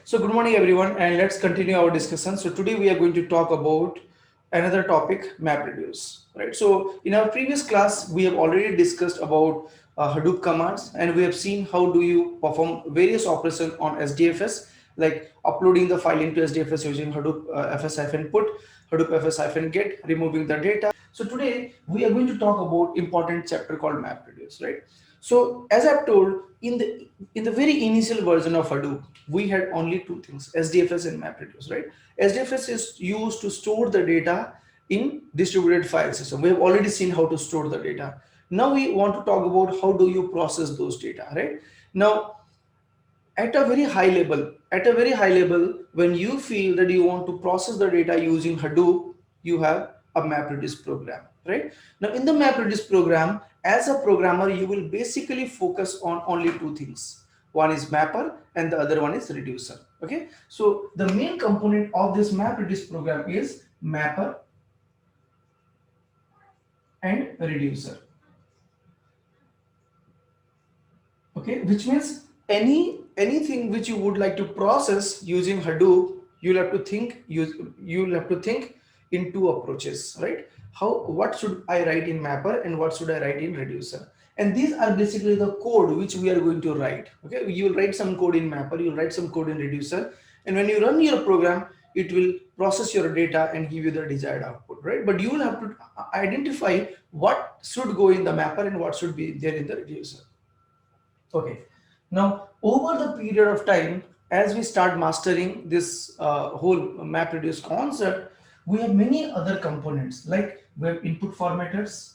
So good morning everyone, and let's continue our discussion. So today we are going to talk about another topic, MapReduce. Right. So in our previous class we have already discussed about Hadoop commands, and we have seen how do you perform various operations on SDFS, like uploading the file into SDFS using Hadoop fs-put, Hadoop fs-get, removing the data. So today we are going to talk about important chapter called MapReduce. Right. So as I've told, in the very initial version of Hadoop, we had only two things, SDFS and MapReduce, right? SDFS is used to store the data in distributed file system. We have already seen how to store the data. Now we want to talk about how do you process those data, right? Now, at a very high level, when you feel that you want to process the data using Hadoop, you have a MapReduce program, right? Now, in the MapReduce program, as a programmer, you will basically focus on only two things. One is mapper and the other one is reducer. Okay, so the main component of this MapReduce program is mapper and reducer. Okay, which means anything which you would like to process using Hadoop, you'll have to think in two approaches, right? What should I write in mapper and what should I write in reducer? And these are basically the code which we are going to write. Okay, you will write some code in mapper, you'll write some code in reducer, and when you run your program, it will process your data and give you the desired output, right? But you will have to identify what should go in the mapper and what should be there in the reducer. Okay, now over the period of time, as we start mastering this whole MapReduce concept, we have many other components, like we have input formatters.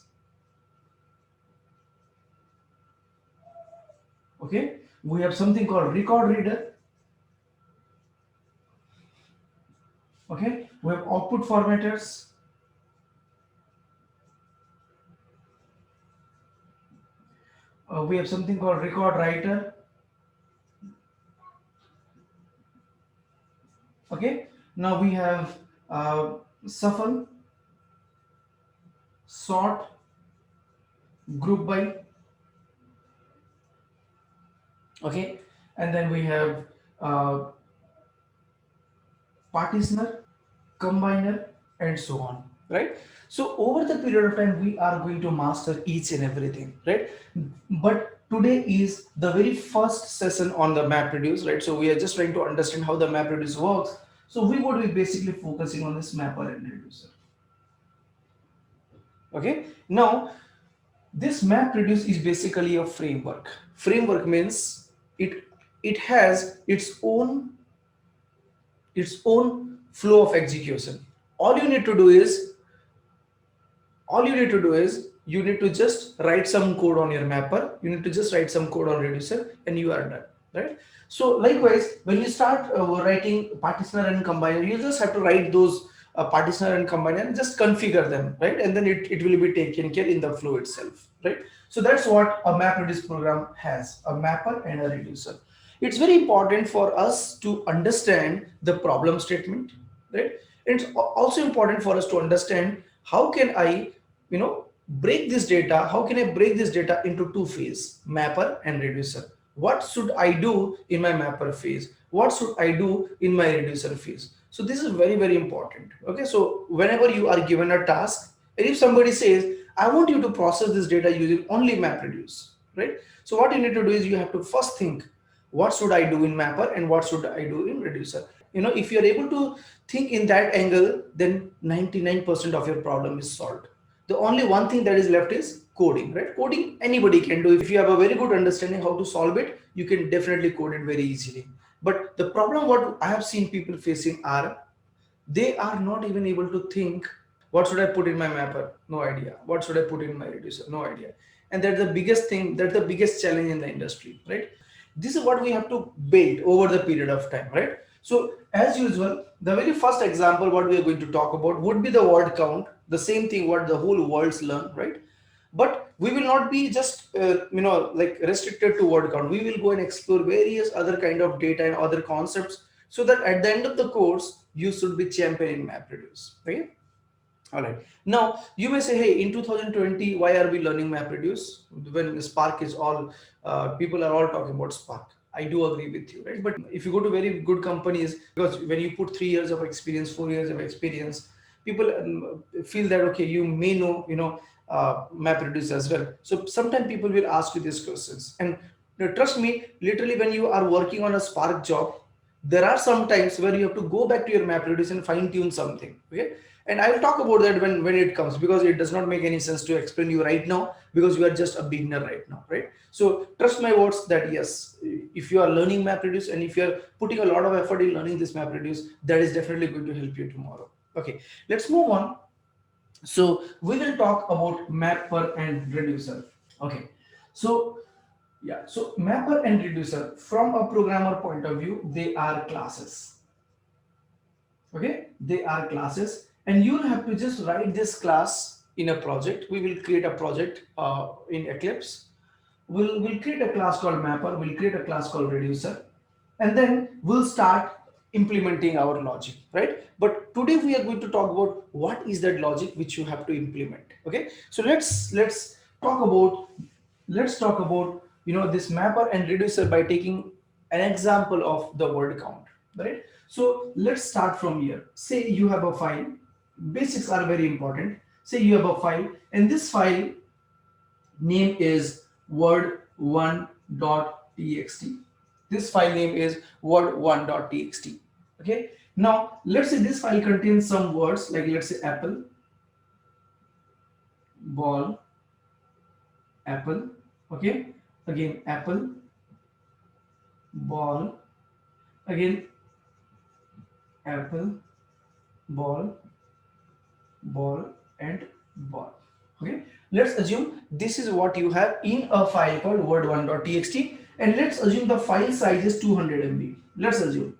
Okay, we have something called record reader. Okay, we have output formatters. We have something called record writer. Okay, now we have shuffle, sort, group by. Okay, and then we have partitioner, combiner, and so on, right? So over the period of time, we are going to master each and everything, right? But today is the very first session on the MapReduce, right? So we are just trying to understand how the MapReduce works. So we would be basically focusing on this mapper and reducer. Okay, now this MapReduce is basically a framework. Framework means it has its own flow of execution. All you need to do is you need to just write some code on your mapper, you need to just write some code on reducer, and you are done, right? So likewise, when you start writing partitioner and combiner, you just have to write those partitioner and combiner and just configure them, right? And then it will be taken care in the flow itself, right? So that's what a MapReduce program has, a mapper and a reducer. It's very important for us to understand the problem statement, right? It's also important for us to understand how can I, break this data, how can I break this data into two phases, mapper and reducer. What should I do in my mapper phase? What should I do in my reducer phase? So this is very, very important. Okay, so whenever you are given a task, and if somebody says, I want you to process this data using only MapReduce, right? So what you need to do is you have to first think, what should I do in mapper and what should I do in reducer? If you're able to think in that angle, then 99% of your problem is solved. The only one thing that is left is coding, right? Coding anybody can do. If you have a very good understanding how to solve it, you can definitely code it very easily. But the problem what I have seen people facing are, they are not even able to think, what should I put in my mapper? No idea. What should I put in my reducer? No idea. And that's the biggest thing, that's the biggest challenge in the industry, right? This is what we have to build over the period of time, right? So as usual, the very first example what we are going to talk about would be the word count, the same thing what the whole world's learn, right? But we will not be just like restricted to word count. We will go and explore various other kind of data and other concepts, so that at the end of the course you should be champion in MapReduce. Okay. All right. Now you may say, hey, in 2020, why are we learning MapReduce when Spark is all people are all talking about Spark? I do agree with you, right? But if you go to very good companies, because when you put 3 years of experience, 4 years of experience, people feel that okay, you may know, MapReduce as well. So sometimes people will ask you these questions, and trust me, literally when you are working on a Spark job, there are some times where you have to go back to your MapReduce and fine tune something. Okay, and I will talk about that when it comes, because it does not make any sense to explain you right now, because you are just a beginner right now, right? So trust my words that yes, if you are learning MapReduce and if you are putting a lot of effort in learning this MapReduce, that is definitely going to help you tomorrow. Okay, let's move on. So we will talk about mapper and reducer. Okay, so yeah, so mapper and reducer, from a programmer point of view, they are classes. Okay, they are classes, and you will have to just write this class in a project. We will create a project in Eclipse. We'll create a class called mapper, we'll create a class called reducer, and then we'll start implementing our logic, right? But today we are going to talk about what is that logic which you have to implement. Okay, so let's talk about this mapper and reducer by taking an example of the word count, right? So let's start from here. Say you have a file. Basics are very important. Say you have a file, and this file name is word1.txt. This file name is word1.txt. Okay, now let's say this file contains some words, like let's say apple, ball, apple. Okay, again apple, ball, again apple, ball, and ball. Okay, let's assume this is what you have in a file called word1.txt, and let's assume the file size is 200 MB. Let's assume.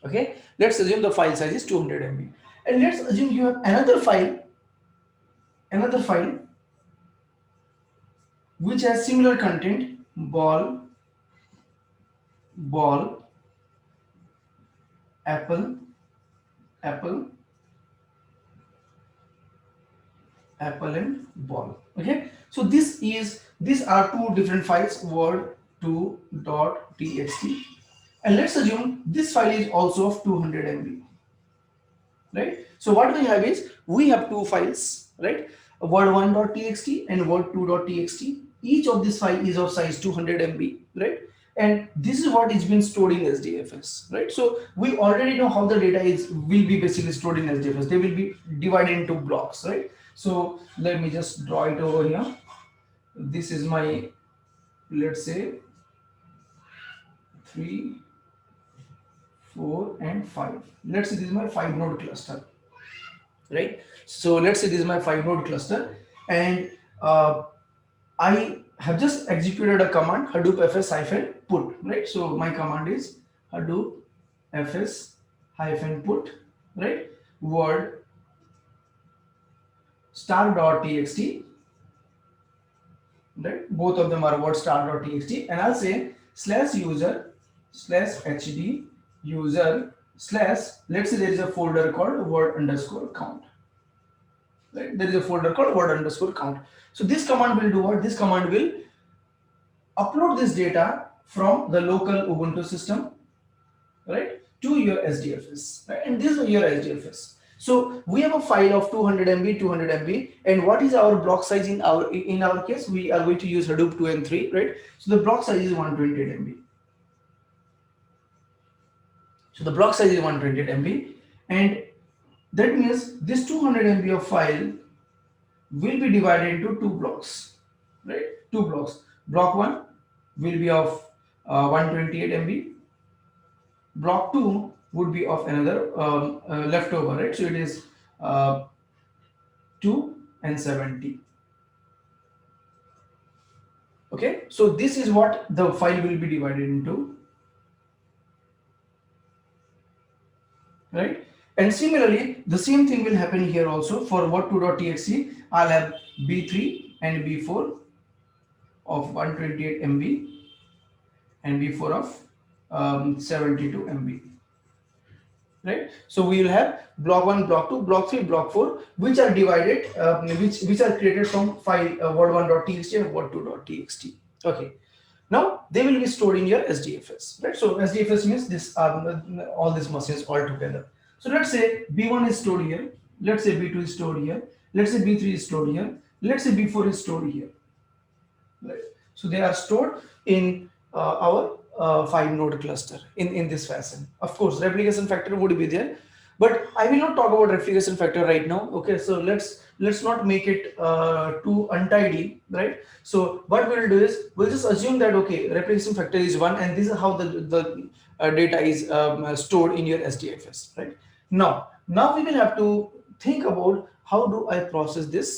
Okay, let's assume the file size is 200 MB, and let's assume you have another file which has similar content: ball, apple, and ball. Okay, so these are two different files, word2.txt, and let's assume this file is also of 200 MB, right? So what we have is, we have two files, right? Word1.txt and word2.txt. Each of this file is of size 200 MB, right? And this is what is been stored in SDFS, right? So we already know how the data will be basically stored in SDFS. They will be divided into blocks, right? So let me just draw it over here. This is my, let's say, 3, 4, and 5. Let's say this is my 5-node cluster, right? So let's say this is my 5-node cluster, and I have just executed a command, Hadoop fs-put, right? So my command is Hadoop fs-put, right? Word star.txt, right? Both of them are word star.txt, and I'll say /user/hd user/ let's say there is a folder called word_count, right? There is a folder called word_count. So this command will do what? This command will upload this data from the local Ubuntu system, right, to your SDFS, right? And this is your SDFS. So we have a file of 200 MB, and what is our block size in our case? We are going to use Hadoop 2 and 3, right? So the block size is 128 MB. So the block size is 128 MB, and that means this 200 MB of file will be divided into two blocks, right? Two blocks. Block 1 will be of 128 MB. Block 2 would be of another leftover, right? So it is 2 and 70. Okay, so this is what the file will be divided into, right? And similarly, the same thing will happen here also. For word2.txt, I'll have B3 and B4 of 128 MB and B4 of 72 MB, right? So we will have block 1, block 2, block 3, block 4, which are divided, which are created from file word1.txt and word2.txt. Okay. Now they will be stored in your SDFS, right? So SDFS means this all these machines all together. So let's say B1 is stored here, let's say B2 is stored here, let's say B3 is stored here, let's say B4 is stored here, right? So they are stored in our 5-node cluster in this fashion. Of course replication factor would be there, but I will not talk about replication factor right now. Okay, so let's not make it too untidy, right? So what we'll do is we'll just assume that okay, replication factor is 1 and this is how the data is stored in your SDFS, right? Now we will have to think about how do I process this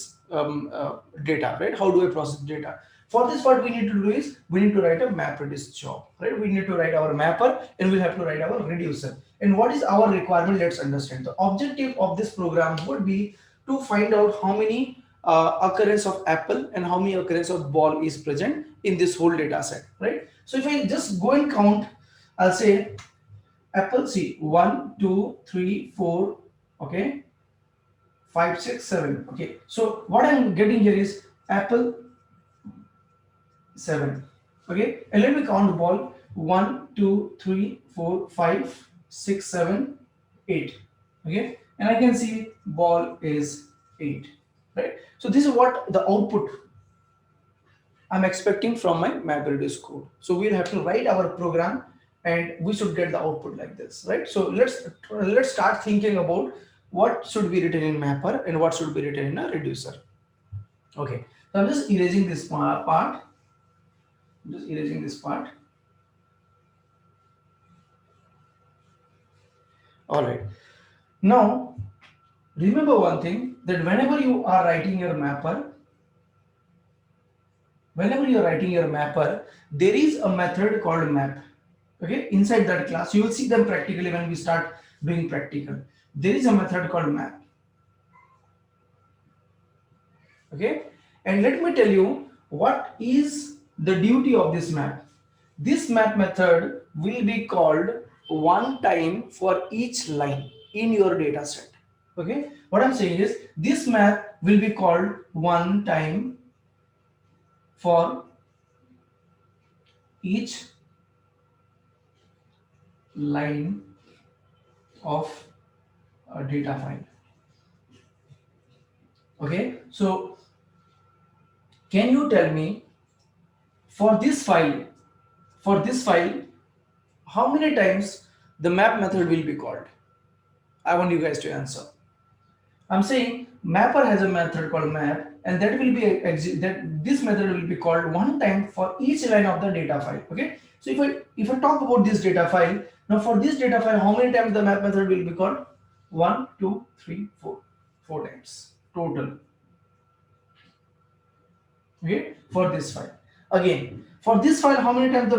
data, right? How do I process data? For this, what we need to do is we need to write a MapReduce job, right? We need to write our mapper and we'll have to write our reducer. And what is our requirement? Let's understand. The objective of this program would be to find out how many occurrence of apple and how many occurrence of ball is present in this whole data set, right? So if I just go and count, I'll say apple, see 1, 2, 3, 4, okay, 5, 6, 7. Okay, so what I'm getting here is apple 7. Okay, and let me count the ball 1, 2, 3, 4, 5, 6, 7, 8. Okay, and I can see ball is 8, right? So this is what the output I'm expecting from my MapReduce code. So we'll have to write our program and we should get the output like this, right? So let's start thinking about what should be written in mapper and what should be written in a reducer. Okay, so I'm just erasing this part. I'm just erasing this part. All right. Now, remember one thing, that whenever you are writing your mapper, there is a method called map. Okay, inside that class, you will see them practically when we start doing practical. There is a method called map. Okay, and let me tell you what is the duty of this map. This map method will be called one time for each line in your data set. Okay, what I'm saying is this map will be called one time for each line of a data file. Okay, so can you tell me for this file, how many times the map method will be called? I want you guys to answer. I'm saying mapper has a method called map, and that will be this method will be called one time for each line of the data file. Okay, so if I talk about this data file, now for this data file, how many times the map method will be called? 1, 2, 3, 4, 4 times total. Okay, for this file. Again, for this file, how many times the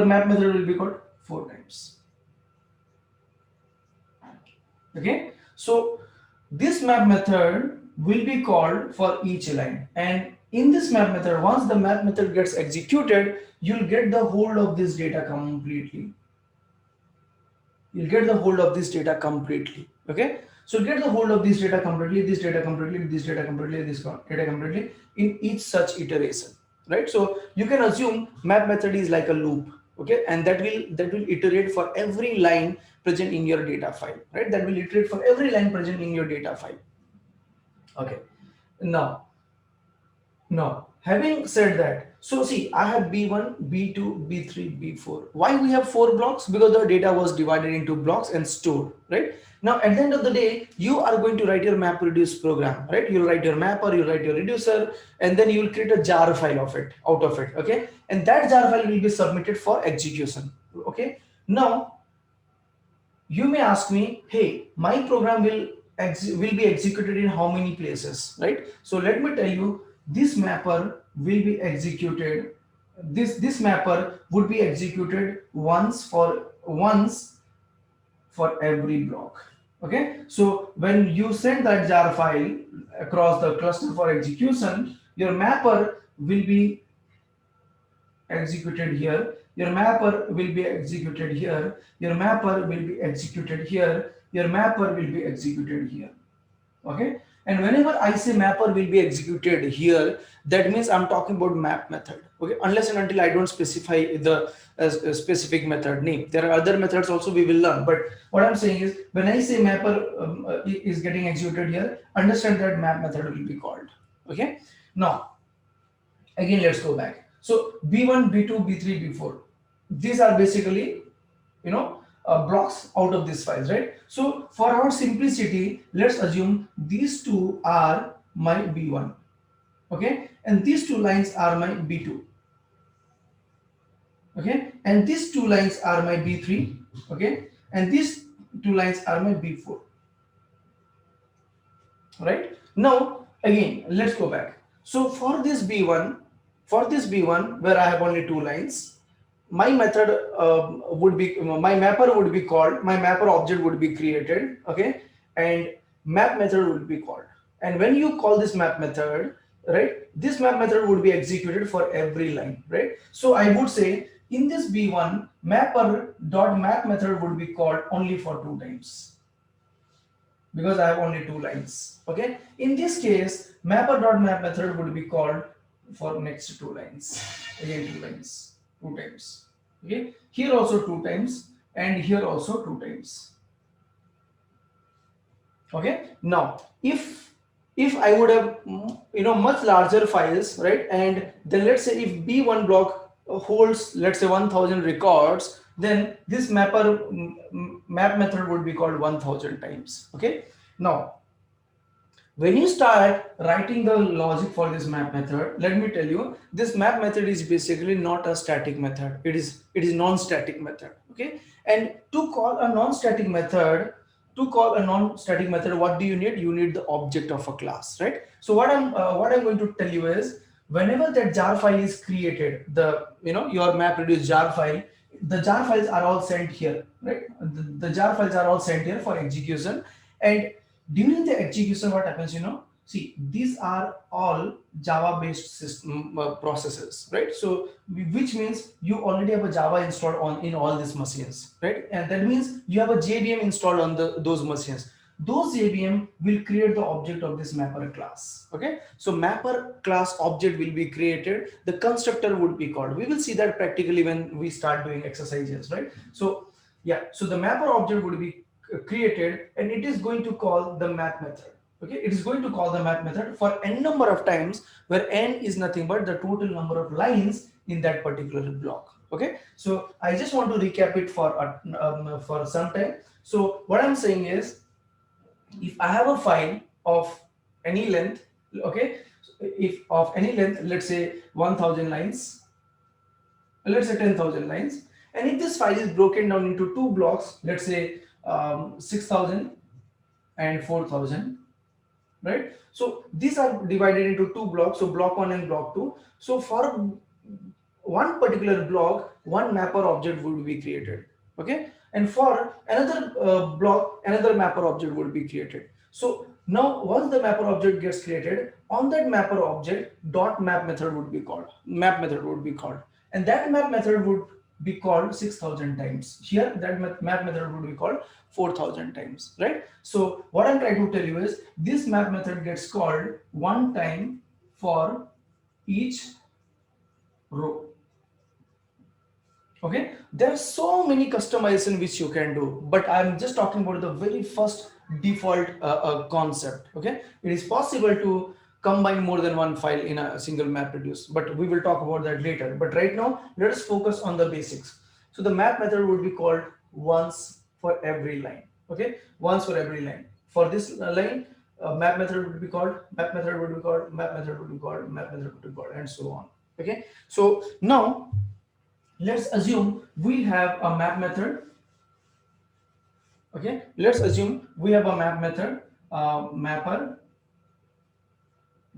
map method will be called? 4 times. Okay, so this map method will be called for each line, and in this map method, once the map method gets executed, you'll get the whole of this data completely. You'll get the whole of this data completely. Okay, so get the whole of this data completely, this data completely, this data completely, this data completely in each such iteration, right? So you can assume map method is like a loop. Okay, and that will iterate for every line present in your data file, right? That will iterate for every line present in your data file. Okay, now having said that, so see, I have B1, B2, B3, B4. Why we have 4 blocks? Because the data was divided into blocks and stored, right? Now at the end of the day, you are going to write your MapReduce program, right? You'll write your mapper, you'll write your reducer, and then you will create a jar file out of it, okay? And that jar file will be submitted for execution, okay? Now, you may ask me, hey, my program will be executed in how many places, right? So let me tell you, this mapper will be executed. This mapper would be executed once for every block. Okay, so when you send that jar file across the cluster for execution, your mapper will be executed here, your mapper will be executed here, your mapper will be executed here, your mapper will be executed here. Okay, And whenever I say mapper will be executed here, that means I'm talking about map method. Okay, unless and until I don't specify the specific method name. There are other methods also we will learn. But what I'm saying is, when I say mapper is getting executed here, understand that map method will be called. Okay. Now, again, let's go back. So B1, B2, B3, B4. These are basically, blocks out of these files, right? So for our simplicity, let's assume these two are my B1, okay, and these two lines are my B2, okay, and these two lines are my B3, okay, and these two lines are my B4, right? Now again, let's go back. So for this B1, where I have only two lines, my method would be, my mapper would be called, my mapper object would be created, okay, and map method would be called. And when you call this map method, right, this map method would be executed for every line, right? So I would say in this B1, mapper.map method would be called only for 2 times, because I have only 2 lines, okay. In this case, mapper.map method would be called for next 2 lines, again 2 lines. 2 times, okay, here also 2 times, and here also 2 times, okay. Now if I would have much larger files, right, and then let's say if B1 block holds, let's say 1000 records, then this map method would be called 1000 times, okay. Now when you start writing the logic for this map method, let me tell you, this map method is basically not a static method. It is non-static method. Okay. And to call a non-static method, what do you need? You need the object of a class, right? So what I'm going to tell you is, whenever that jar file is created, your MapReduce jar file, the jar files are all sent here, right? The jar files are all sent here for execution, and during the execution, what happens, see, these are all Java based system processes, right? So which means you already have a Java installed in all these machines, right? And that means you have a JVM installed on those machines. Those JVM will create the object of this mapper class, okay? So mapper class object will be created, the constructor would be called. We will see that practically when we start doing exercises, right? So yeah, so the mapper object would be created, and it is going to call the map method, okay. It is going to call the map method for n number of times, where n is nothing but the total number of lines in that particular block, okay. So I just want to recap it for some time. So what I'm saying is, if I have a file of any length, okay, if of any length, let's say 1000 lines, let's say 10,000 lines, and if this file is broken down into 2 blocks, let's say 6000 and 4000, right? So these are divided into 2 blocks, so block 1 and block 2. So for one particular block, one mapper object would be created, okay, and for another block, another mapper object would be created. So now once the mapper object gets created, on that mapper object .map method would be called, and that map method would be called 6000 times. Here that map method would be called 4000 times, right? So what I'm trying to tell you is, this map method gets called 1 time for each row, okay. There are so many customization which you can do, but I'm just talking about the very first default concept, okay. It is possible to combine more than one file in a single MapReduce, but we will talk about that later. But right now, let us focus on the basics. So the map method would be called once for every line, okay, once for every line. For this line, map method would be called, map method would be called, map method would be called, map method would be called, and so on, okay. So now let's assume we have a map method, okay. Let's assume we have a map method, mapper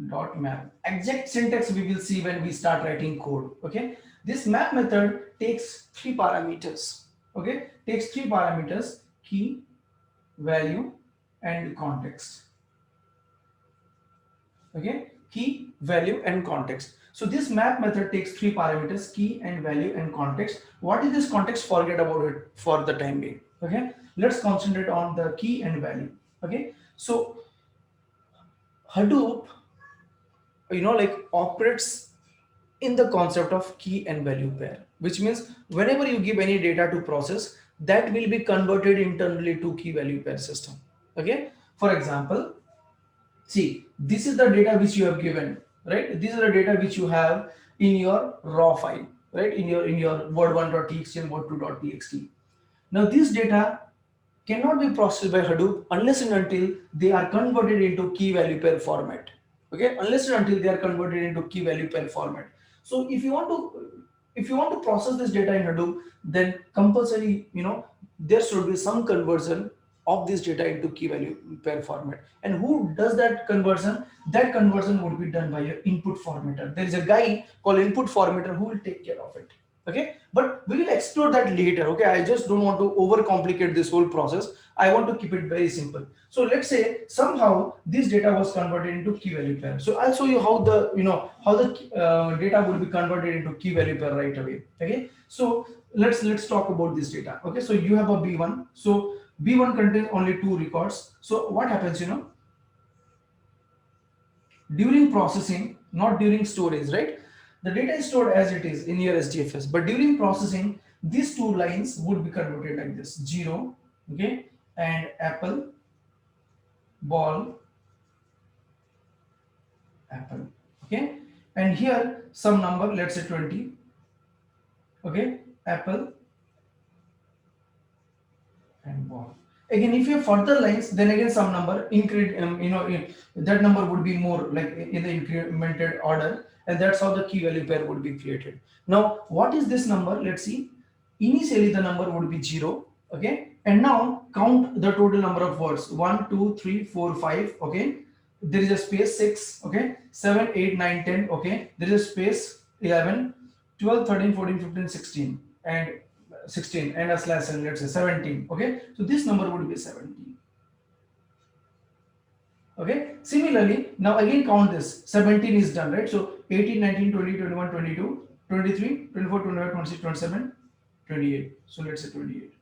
dot map. Exact syntax we will see when we start writing code, okay. This map method takes 3 parameters, okay, key, value, and context, okay, key, value, and context. So this map method takes 3 parameters, key and value and context. What is this context? Forget about it for the time being, okay. Let's concentrate on the key and value, okay. So Hadoop, like operates in the concept of key and value pair, which means whenever you give any data to process, that will be converted internally to key value pair system. Okay, for example, see, this is the data which you have given, right? This is the data which you have in your raw file, right? In your word1.txt and word2.txt. Now this data cannot be processed by Hadoop unless and until they are converted into key value pair format. Okay, unless and until they are converted into key value pair format. So if you want to process this data in Hadoop, then compulsory, there should be some conversion of this data into key value pair format. And who does that conversion? That conversion would be done by your input formatter. There is a guy called input formatter who will take care of it. Okay, but we will explore that later. Okay, I just don't want to overcomplicate this whole process. I want to keep it very simple. So let's say somehow this data was converted into key value pair. So I'll show you how the data will be converted into key value pair right away. Okay, so let's talk about this data. Okay, so you have a B1. So B1 contains only 2 records. So what happens, during processing, not during storage, right? The data is stored as it is in your SDFS, but during processing, these two lines would be converted like this: 0, okay, and apple, ball, apple, okay, and here some number, let's say 20, okay, apple and ball. Again, if you have further lines, then again some number that number would be more like in the incremented order, and that's how the key value pair would be created. Now, what is this number? Let's see. Initially, the number would be 0, okay, and now count the total number of words: 1, 2, 3, 4, 5, okay. There is a space 6, okay, 7, 8, 9, 10, okay. There is a space 11, 12, 13, 14, 15, 16, and 16 and a slash and let's say 17, okay. So this number would be 17, okay. Similarly, now again count this. 17 is done, right? So 18, 19, 20, 21, 22, 23, 24, 25, 26, 27, 28. So let's say 28,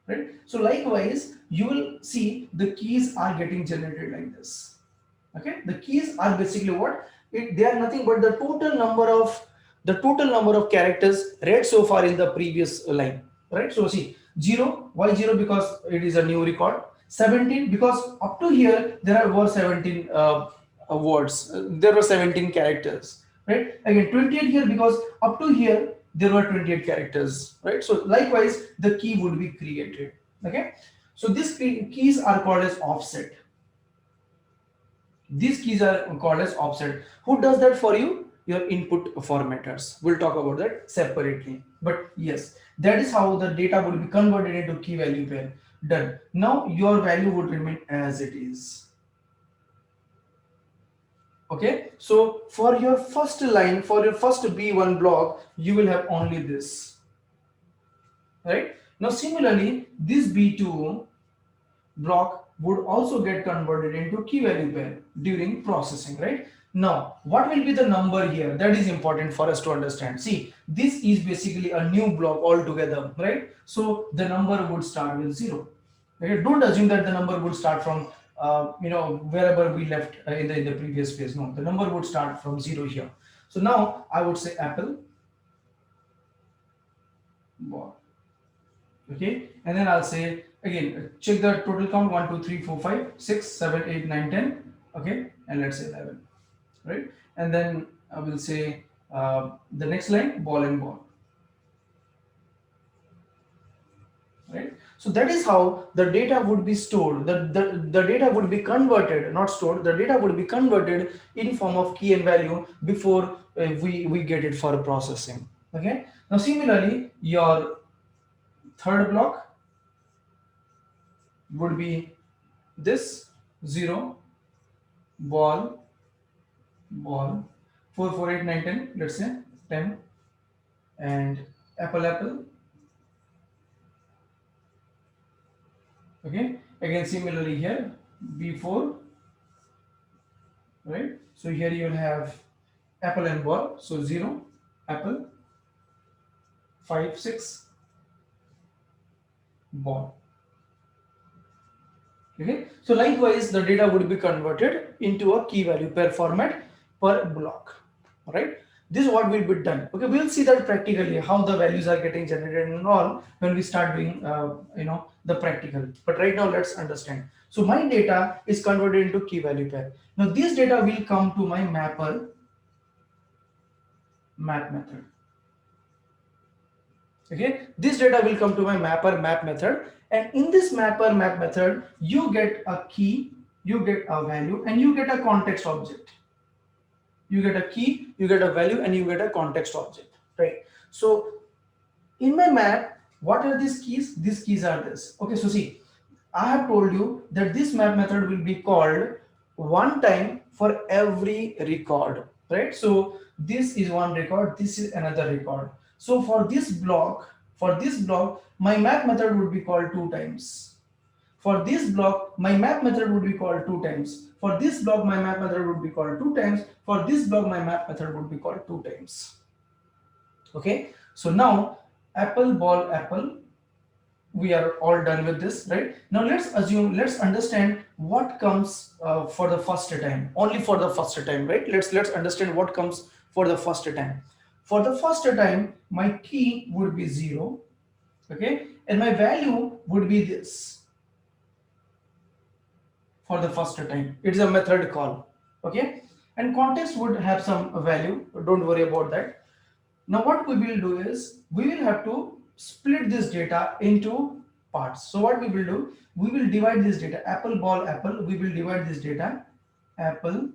right? So likewise, you will see the keys are getting generated like this. Okay, the keys are basically what? They are nothing but the total number of characters read so far in the previous line, right? So see, 0, why 0? Because it is a new record. 17, because up to here there were 17 words, there were 17 characters, right? Again 28 here, because up to here there were 28 characters, right? So likewise, the key would be created. Okay, so these keys are called as offset. These keys are called as offset. Who does that for you? Your input formatters. We'll talk about that separately. But yes, that is how the data would be converted into key value pair. Done. Now your value would remain as it is. Okay, so for your first line, for your first B1 block, you will have only this. Right? Now similarly, this B2 block would also get converted into key value pair during processing, right? Now, what will be the number here? That is important for us to understand. See, this is basically a new block altogether, right? So the number would start with 0. Okay? Don't assume that the number would start from wherever we left in the previous phase. No, the number would start from 0 here. So now I would say apple, ball. Okay, and then I'll say again, check the total count: 1, 2, 3, 4, 5, 6, 7, 8, 9, 10. Okay, and let's say 11, right? And then I will say the next line: ball and ball, right? So that is how the data would be stored. The data would be converted, not stored. The data would be converted in form of key and value before we get it for processing. Okay. Now similarly, your third block would be this: 0, ball, ball, 4, 4, 8, 9, 10, let's say 10, and apple, apple. Okay, again similarly here, B4, right? So here you will have apple and ball. So 0, apple, 5, 6, ball. Okay, so likewise the data would be converted into a key value pair format per block. All right, this is what will be done. Okay, we'll see that practically how the values are getting generated and all when we start doing the practical. But right now let's understand. So my data is converted into key value pair. Now this data will come to my mapper map method. Okay, this data will come to my mapper map method, and in this mapper map method you get a key, you get a value, and you get a context object. You get a key, you get a value, and you get a context object, right? So in my map, what are these keys? These keys are this. Okay, so see, I have told you that this map method will be called one time for every record, right? So this is one record, this is another record. So for this block, my map method would be called two times. For this block, my map method would be called two times. For this block, my map method would be called two times. For this block, my map method would be called two times. Okay, so now apple, ball, apple, we are all done with this, right? Now let's understand what comes for the first time, only for the first time, right? Let's understand what comes for the first time. For the first time, my key would be 0, okay, and my value would be this. For the first time, it's a method call, okay, and context would have some value, don't worry about that. Now what we will do is we will have to split this data into parts. So what we will do, we will divide this data apple, ball, apple. We will divide this data apple,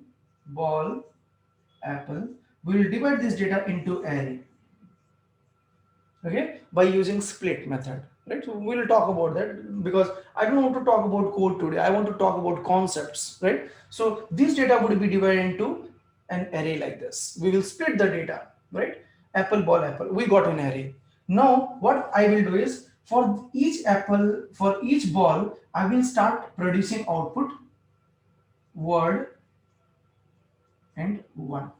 ball, apple. We will divide this data into array, okay, by using split method, right? So we will talk about that because I don't want to talk about code today. I want to talk about concepts, right? So this data would be divided into an array like this. We will split the data, right? Apple, ball, apple. We got an array. Now what I will do is for each apple, for each ball, I will start producing output word and one.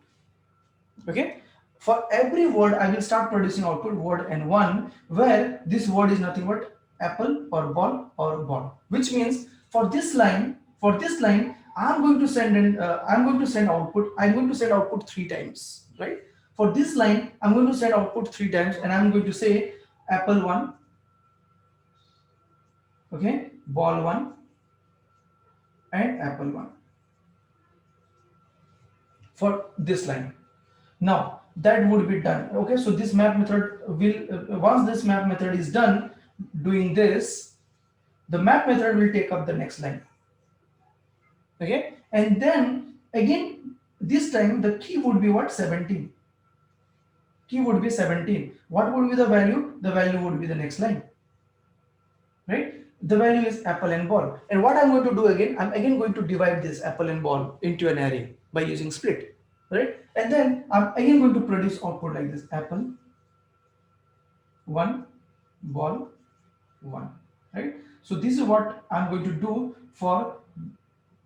Okay. For every word, I will start producing output word and one, where this word is nothing but apple or ball, which means for this line, I'm going to send output three times, right? For this line, I'm going to send output three times, and I'm going to say apple 1, okay, ball 1, and apple 1 for this line. Now that would be done. Okay, so this map method will once this map method is done doing this, the map method will take up the next line. Okay, and then again this time the key would be what? 17. Key would be 17. What would be the value? The value would be the next line, right? The value is apple and ball. And what I'm going to do again, I'm again going to divide this apple and ball into an array by using split, right? And then I'm again going to produce output like this: apple 1, ball 1, right? So this is what I'm going to do for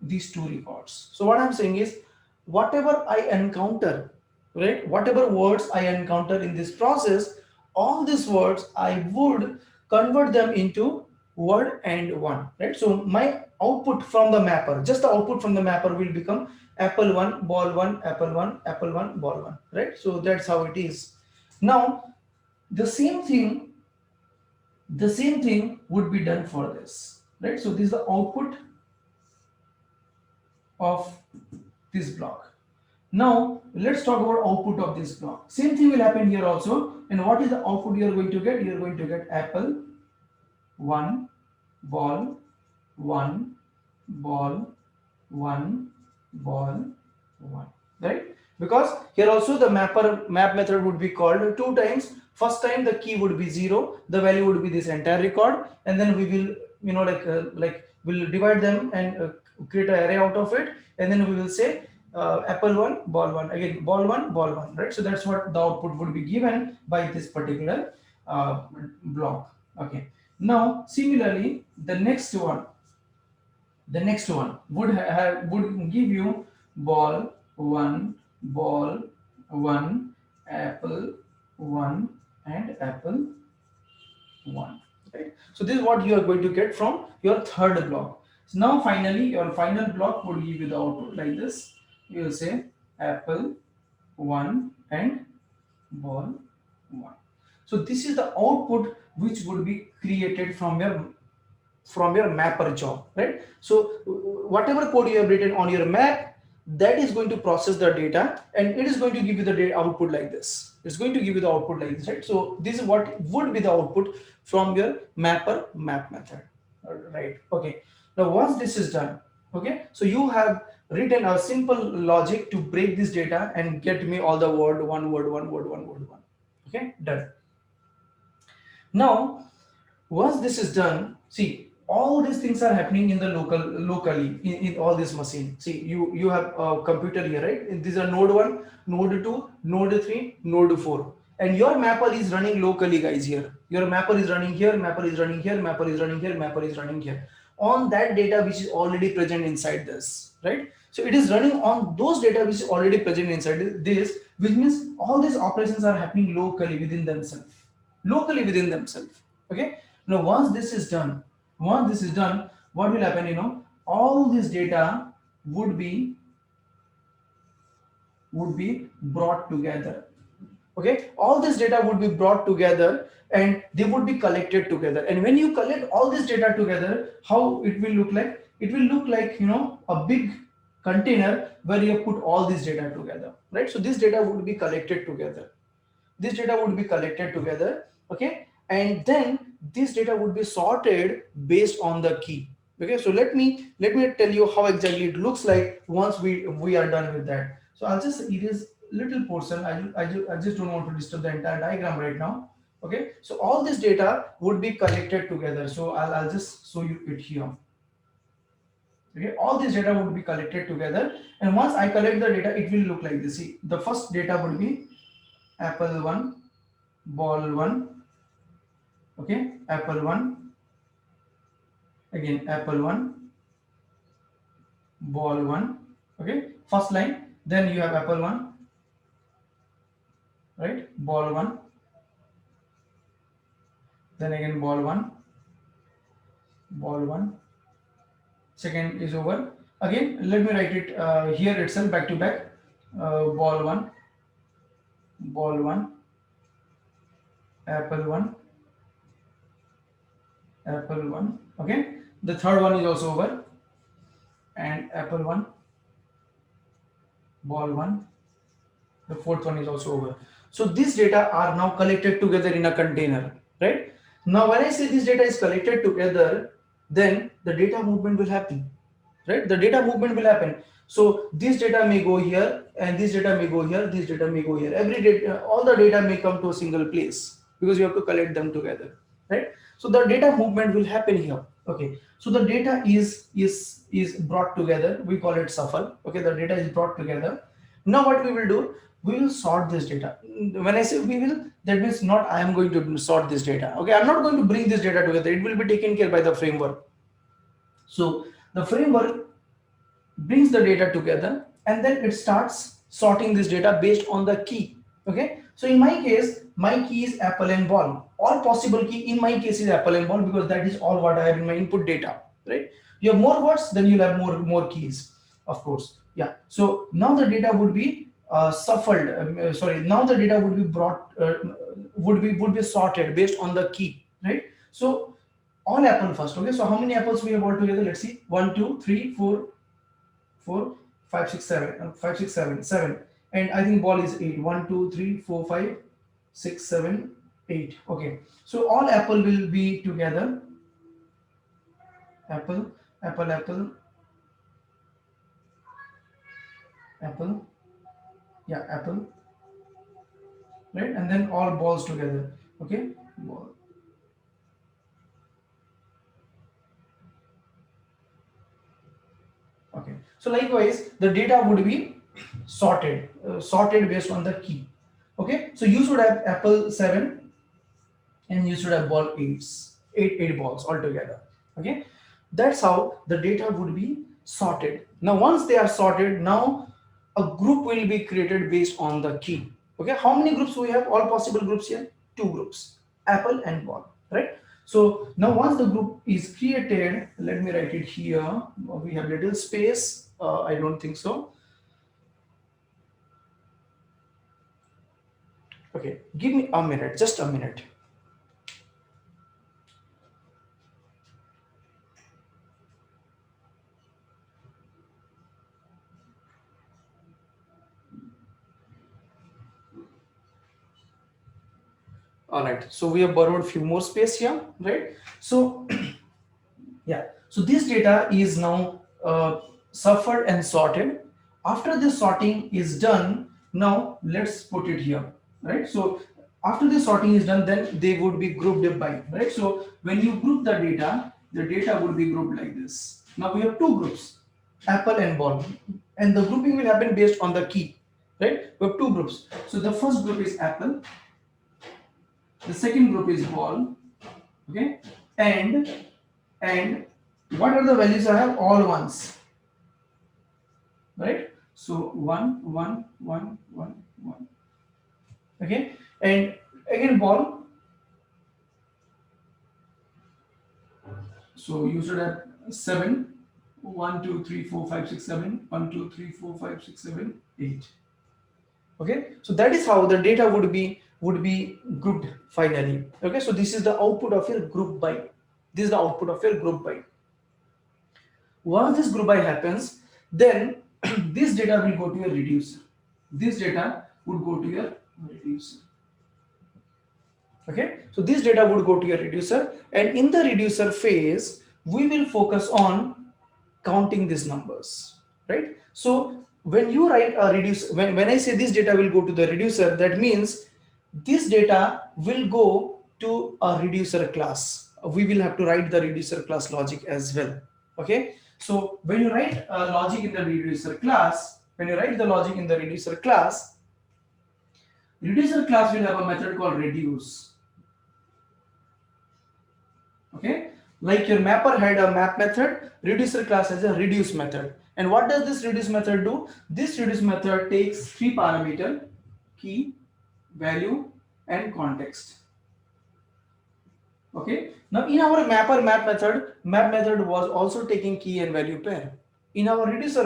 these two records. So what I'm saying is, whatever I encounter, right, whatever words I encounter in this process, all these words I would convert them into word and one, right? So my output from the mapper, just the output from the mapper will become apple 1, ball 1, apple 1, apple 1, ball 1, right? So that's how it is. Now the same thing would be done for this, right? So this is the output of this block. Now let's talk about output of this block. Same thing will happen here also. And what is the output you are going to get? You are going to get apple 1, ball 1, ball 1, ball 1, right? Because here also the map method would be called two times. First time the key would be 0, the value would be this entire record, and then we will we'll divide them and create an array out of it, and then we will say apple 1, ball 1, again ball 1, ball 1, right? So that's what the output would be given by this particular block. Okay. Now similarly, the next one would give you ball 1, ball 1, apple 1, and apple 1, right? So this is what you are going to get from your third block. So now finally your final block would give you the output like this. You will say apple 1 and ball 1. So this is the output which would be created from your mapper job, right? So whatever code you have written on your map, that is going to process the data and it is going to give you the data output like this. It's going to give you the output like this, right? So this is what would be the output from your mapper map method, right? Okay, now once this is done, okay, so you have written a simple logic to break this data and get me all the word, one word, one word, one word, one. Okay, done. Now once this is done, see, all these things are happening in the locally in all this machine. See, you have a computer here, right? And these are node 1, node 2, node 3, node 4, and your mapper is running locally, guys. Here your mapper is running here, mapper is running here, mapper is running here, mapper is running here on that data which is already present inside this, right? So it is running on those data which is already present inside this, which means all these operations are happening locally within themselves, okay. Now once this is done, what will happen? You know, all this data would be brought together. Okay, all this data would be brought together and they would be collected together. And when you collect all this data together, how it will look like? It will look like, you know, a big container where you have put all this data together, right? So this data would be collected together. Okay, and then this data would be sorted based on the key. Okay, so let me tell you how exactly it looks like once we are done with that. So I'll just erase little portion. I just don't want to disturb the entire diagram right now. Okay, so all this data would be collected together. So I'll just show you it here. Okay, all this data would be collected together, and once I collect the data, it will look like this. See, the first data would be apple 1, ball 1. Okay, apple 1, again apple 1, ball 1. Okay, first line, then you have apple 1, right, ball 1, then again ball 1, ball 1. Second is over. Again, let me write it here itself, back to back. Ball 1, ball 1, apple 1, apple 1. Okay, the third one is also over, and apple 1, ball 1, the fourth one is also over. So these data are now collected together in a container, right? Now when I say this data is collected together, then the data movement will happen, right? The data movement will happen. So this data may go here, and this data may go here, this data may go here. Every data, all the data may come to a single place because you have to collect them together, right? So the data movement will happen here. Okay, so the data is brought together. We call it shuffle. Okay, the data is brought together. Now what we will do, we will sort this data. When I say we will, that means not I am going to sort this data. Okay, I'm not going to bring this data together. It will be taken care by the framework. So the framework brings the data together and then it starts sorting this data based on the key. Okay, so in my case, my key is apple and ball. All possible key in my case is apple and ball because that is all what I have in my input data, right? You have more words, then you'll have more keys, of course. Yeah, so now the data would be shuffled. Now the data would be brought, would be sorted based on the key, right? So all apple first. Okay, so how many apples we have all together? Let's see. 1, 2, 3, 4, 5, 6, 7. 5, 6, 7, 7. And I think ball is 8. 1, 2, 3, 4, 5, 6, 7, 8. Okay, so all apple will be together. Apple, apple, apple, apple. Yeah, apple. Right, and then all balls together. Okay, ball. Okay, so likewise the data would be sorted based on the key. Okay, so you should have apple 7 and you should have ball 8 balls altogether. Okay, that's how the data would be sorted. Now once they are sorted, now a group will be created based on the key. Okay, how many groups we have? All possible groups here, 2 groups, apple and ball, right? So now once the group is created, let me write it here. We have little space. I don't think so. Okay, give me a minute, just a minute. All right, so we have borrowed few more space here, right? So yeah, so this data is now suffered and sorted. After this sorting is done, now let's put it here, right? So after the sorting is done, then they would be grouped by, right? So when you group the data would be grouped like this. Now we have two groups, apple and ball, and the grouping will happen based on the key, right? We have two groups. So the first group is apple, the second group is ball, okay, and what are the values I have? All ones, right? So 1 1 1 1 1, okay, and again ball, so you should have 7 1 2 3 4 5 6 7 1 2 3 4 5 6 7 8. Okay, so that is how the data would be grouped finally. Okay, so this is the output of your group by. This is the output of your group by. Once this group by happens, then this data will go to your reducer. This data would go to your reducer. Okay, so this data would go to your reducer, and in the reducer phase, we will focus on counting these numbers, right? So when you write a reduce, when I say this data will go to the reducer, that means this data will go to a reducer class. We will have to write the reducer class logic as well. Okay, so when you write logic in the reducer class, reducer class will have a method called reduce. Okay, like your mapper had a map method, reducer class has a reduce method. And what does this reduce method do? This reduce method takes three parameters: key, value, and context. Okay, now in our map method was also taking key and value pair. In our reduce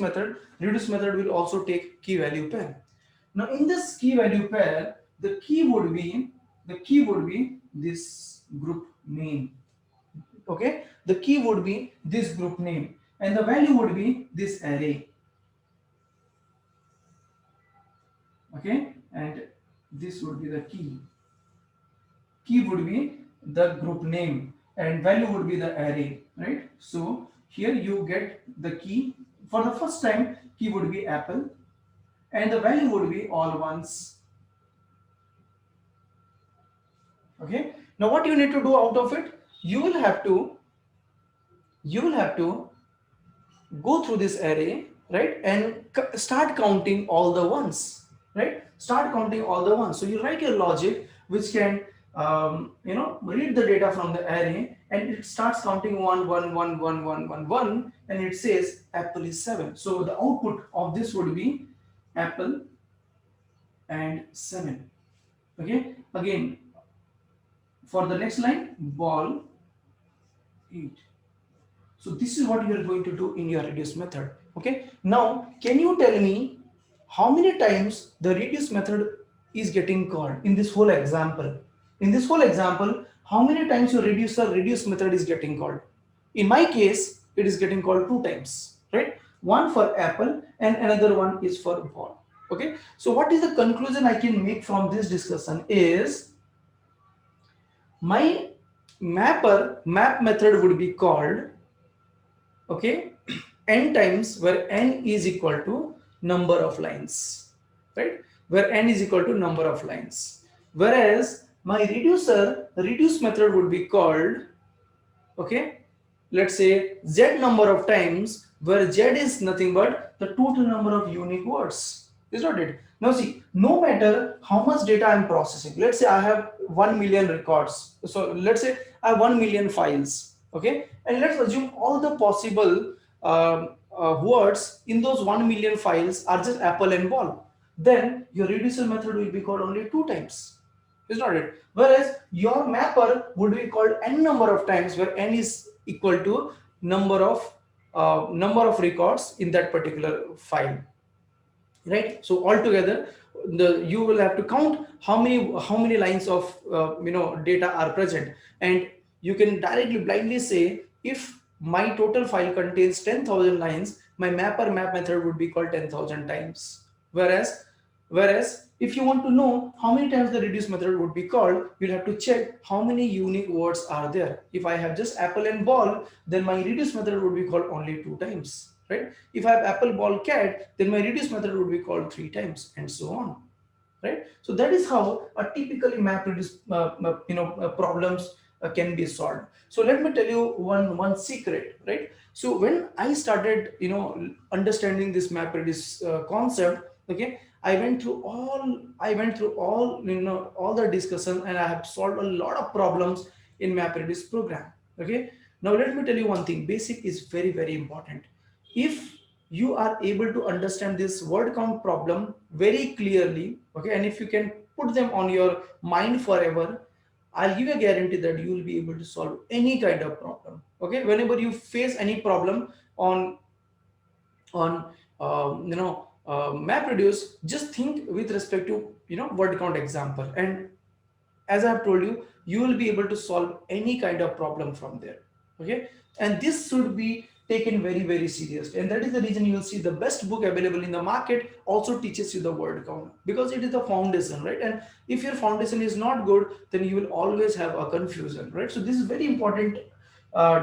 method will also take key value pair. Now in this key value pair, the key would be this group name. Okay, the key would be this group name, and the value would be this array. Okay, and this would be the key. Key would be the group name, and value would be the array, right? So here you get the key. For the first time, key would be apple, and the value would be all ones. Okay, now what you need to do out of it? You will have to go through this array, right, and start counting all the ones, right? Start counting all the ones. So you write your logic which can read the data from the array, and it starts counting 1 1 1 1 1 1 1, and it says apple is 7. So the output of this would be apple and 7. Okay, again for the next line, ball 8. So this is what you are going to do in your reduce method. Okay, now can you tell me how many times the reduce method is getting called in this whole example? In this whole example, how many times your reduce method is getting called? In my case, it is getting called 2 times, right? One for apple and another one is for ball. Okay, so what is the conclusion I can make from this discussion is my map method would be called, okay, n times, where n is equal to number of lines, right? Where n is equal to number of lines. Whereas my reduce method would be called, okay, let's say z number of times, where z is nothing but the total number of unique words. Is not it? Now see, no matter how much data I'm processing, let's say I have 1 million records. So let's say I have 1 million files, okay, and let's assume all the possible words in those 1 million files are just apple and ball. Then your reducer method will be called only 2 times, It's not it. Whereas your mapper would be called n number of times, where n is equal to number of records in that particular file, right? So altogether, you will have to count how many lines of data are present, and you can directly blindly say, if my total file contains 10,000 lines, my mapper map method would be called 10,000 times. Whereas if you want to know how many times the reduce method would be called, you'll have to check how many unique words are there. If I have just apple and ball, then my reduce method would be called only 2 times, right? If I have apple, ball, cat, then my reduce method would be called 3 times, and so on, right? So that is how a typically map reduce problems can be solved. So let me tell you one secret, right? So when I started understanding this map reduce concept, okay, I went through all all the discussion, and I have solved a lot of problems in MapReduce program. Okay, now let me tell you one thing. Basic is very, very important. If you are able to understand this word count problem very clearly, okay, and if you can put them on your mind forever, I'll give you a guarantee that you will be able to solve any kind of problem. Okay, whenever you face any problem on MapReduce, just think with respect to word count example, and as I have told you, you will be able to solve any kind of problem from there. Okay, and this should be taken very, very serious, and that is the reason you will see the best book available in the market also teaches you the word count, because it is the foundation, right? And if your foundation is not good, then you will always have a confusion, right? So this is very important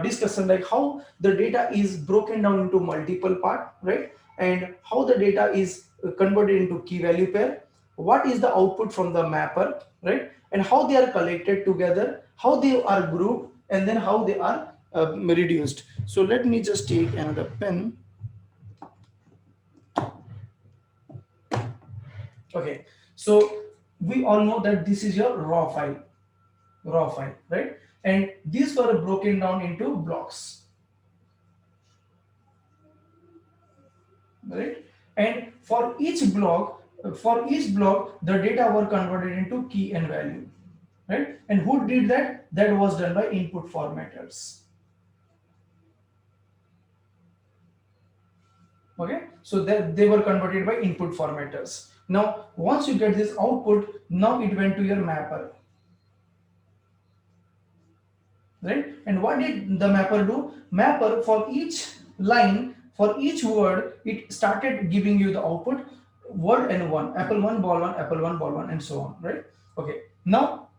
discussion, like how the data is broken down into multiple part, right? And how the data is converted into key value pair, what is the output from the mapper, right? And how they are collected together, how they are grouped, and then how they are reduced. So let me just take another pen. Okay, so we all know that this is your raw file, right? And these were broken down into blocks, right? And for each block, the data were converted into key and value, right? And who did that? That was done by input formatters. Okay, so that they were converted by input formatters. Now, once you get this output, now it went to your mapper, right? And what did the mapper do? Mapper, for each line, for each word, it started giving you the output, word and one, apple one, ball one, apple one, ball one, and so on, right? Okay, now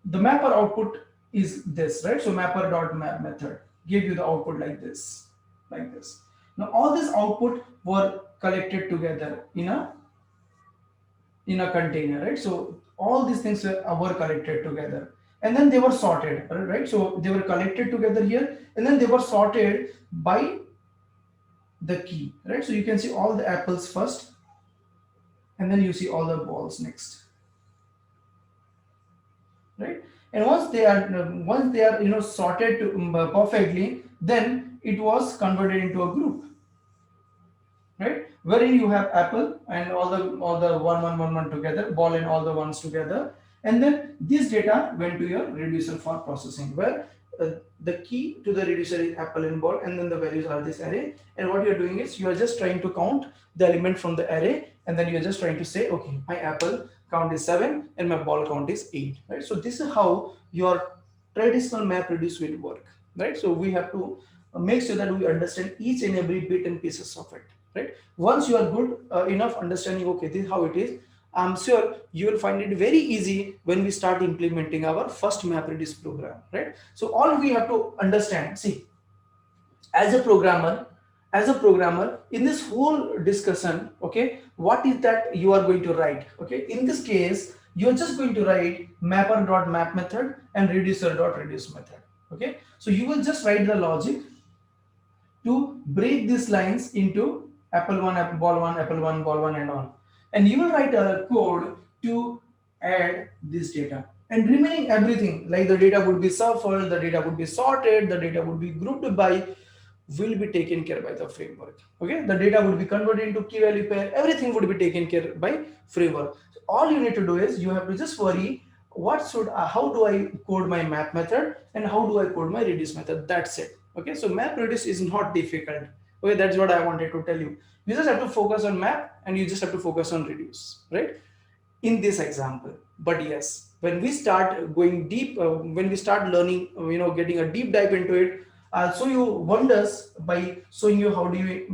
the mapper output is this, right? So mapper dot map method gave you the output like this, like this. Now all this output were collected together in a container, right? So all these things were collected together, and then they were sorted, right? So they were collected together here, and then they were sorted by the key, right? So you can see all the apples first, and then you see all the balls next, right? And once they are sorted perfectly, then it was converted into a group, right? Wherein you have apple and all the one together, ball and all the ones together, and then this data went to your reducer for processing, where the key to the reducer is apple and ball, and then the values are this array. And what you are doing is you are just trying to count the element from the array, and then you are just trying to say, okay, my apple count is 7 and my ball count is 8, right? So this is how your traditional map reduce will work, right? So we have to make sure that we understand each and every bit and pieces of it, right? Once you are good enough understanding, okay, this is how it is, I'm sure you will find it very easy when we start implementing our first MapReduce program, right? So all we have to understand, see, as a programmer, in this whole discussion, okay, what is that you are going to write? Okay, in this case, you're just going to write mapper.map method and reducer.reduce method. Okay, so you will just write the logic to break these lines into apple one, apple ball one, apple one, ball one, and all. And you will write a code to add this data, and remaining everything, like the data would be shuffled, the data would be sorted, the data would be grouped by, will be taken care by the framework. Okay, the data would be converted into key value pair, everything would be taken care by framework. So all you need to do is you have to just worry how do I code my map method and how do I code my reduce method? That's it. Okay, so map reduce is not difficult. Okay, that's what I wanted to tell you. You just have to focus on map and you just have to focus on reduce, right? In this example. But yes, when we start going deep, when we start learning, getting a deep dive into it, I'll show you wonders by showing you how do you,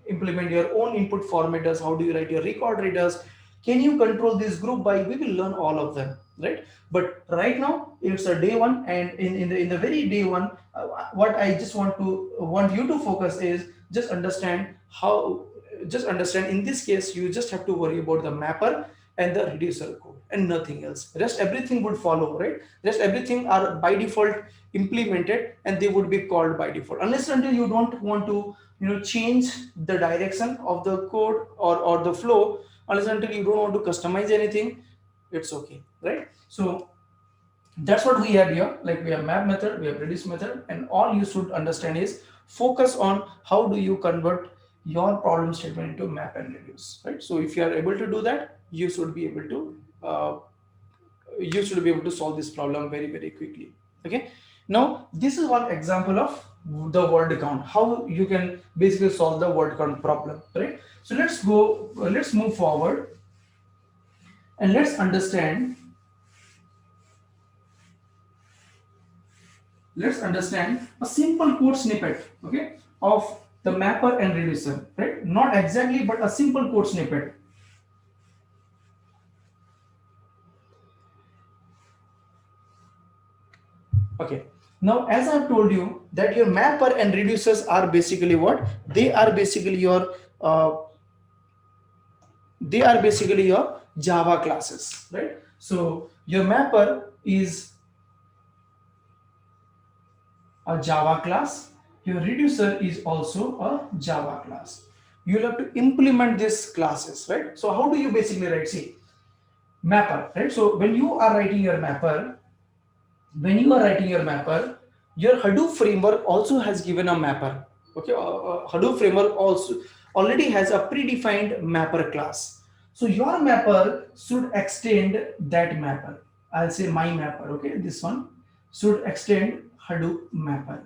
implement your own input formatters, how do you write your record readers, can you control this group by, we will learn all of them, right? But right now it's a day one, and in the very day one, what I just want you to focus is just understand in this case, you just have to worry about the mapper and the reducer code and nothing else. Rest everything would follow, right? Rest everything are by default implemented and they would be called by default, unless until you don't want to change the direction of the code or the flow, unless until you don't want to customize anything, it's okay, right? So that's what we have here. Like, we have map method, we have reduce method, and all you should understand is focus on how do you convert your problem statement into map and reduce, right? So if you are able to do that, you should be able to solve this problem very, very quickly. Okay, now this is one example of the word count, how you can basically solve the word count problem, right? So let's move forward and let's understand a simple code snippet, okay, of the mapper and reducer, right? Not exactly, but a simple code snippet. Okay, now as I've told you that your mapper and reducers are basically what? They are basically your Java classes, right? So your mapper is a Java class, your reducer is also a Java class. You'll have to implement these classes, right? So how do you basically write? See, mapper, right? So when you are writing your mapper, your Hadoop framework also has given a mapper. Okay, Hadoop framework also already has a predefined mapper class. So your mapper should extend that mapper. I'll say my mapper. Okay, this one should extend Hadoop mapper.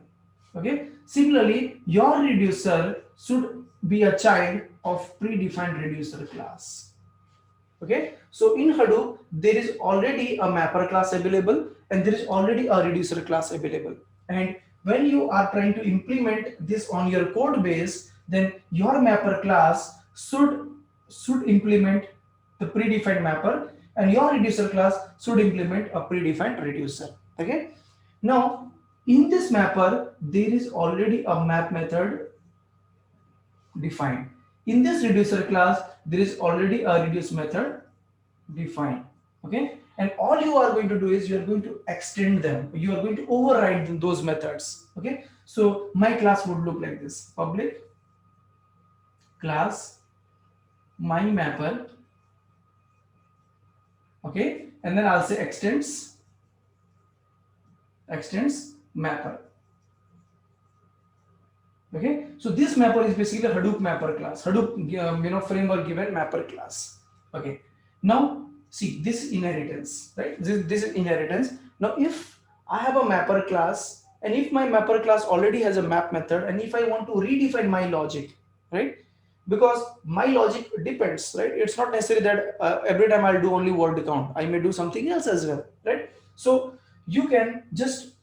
Okay. Similarly, your reducer should be a child of predefined reducer class. Okay, so in Hadoop there is already a mapper class available and there is already a reducer class available, and when you are trying to implement this on your code base, then your mapper class should implement the predefined mapper and your reducer class should implement a predefined reducer. Okay, now in this mapper there is already a map method defined. In this reducer class, there is already a reduce method defined. Okay, and all you are going to do is you are going to extend them. You are going to override those methods. Okay, so my class would look like this: public class my mapper. Okay, and then I'll say extends mapper. Okay, so this mapper is basically a Hadoop mapper class, Hadoop framework given mapper class. Okay, now see, this is inheritance, right? This is inheritance. Now if I have a mapper class and if my mapper class already has a map method, and if I want to redefine my logic, right? Because my logic depends, right? It's not necessary that every time I'll do only word count. I may do something else as well, right? So you can just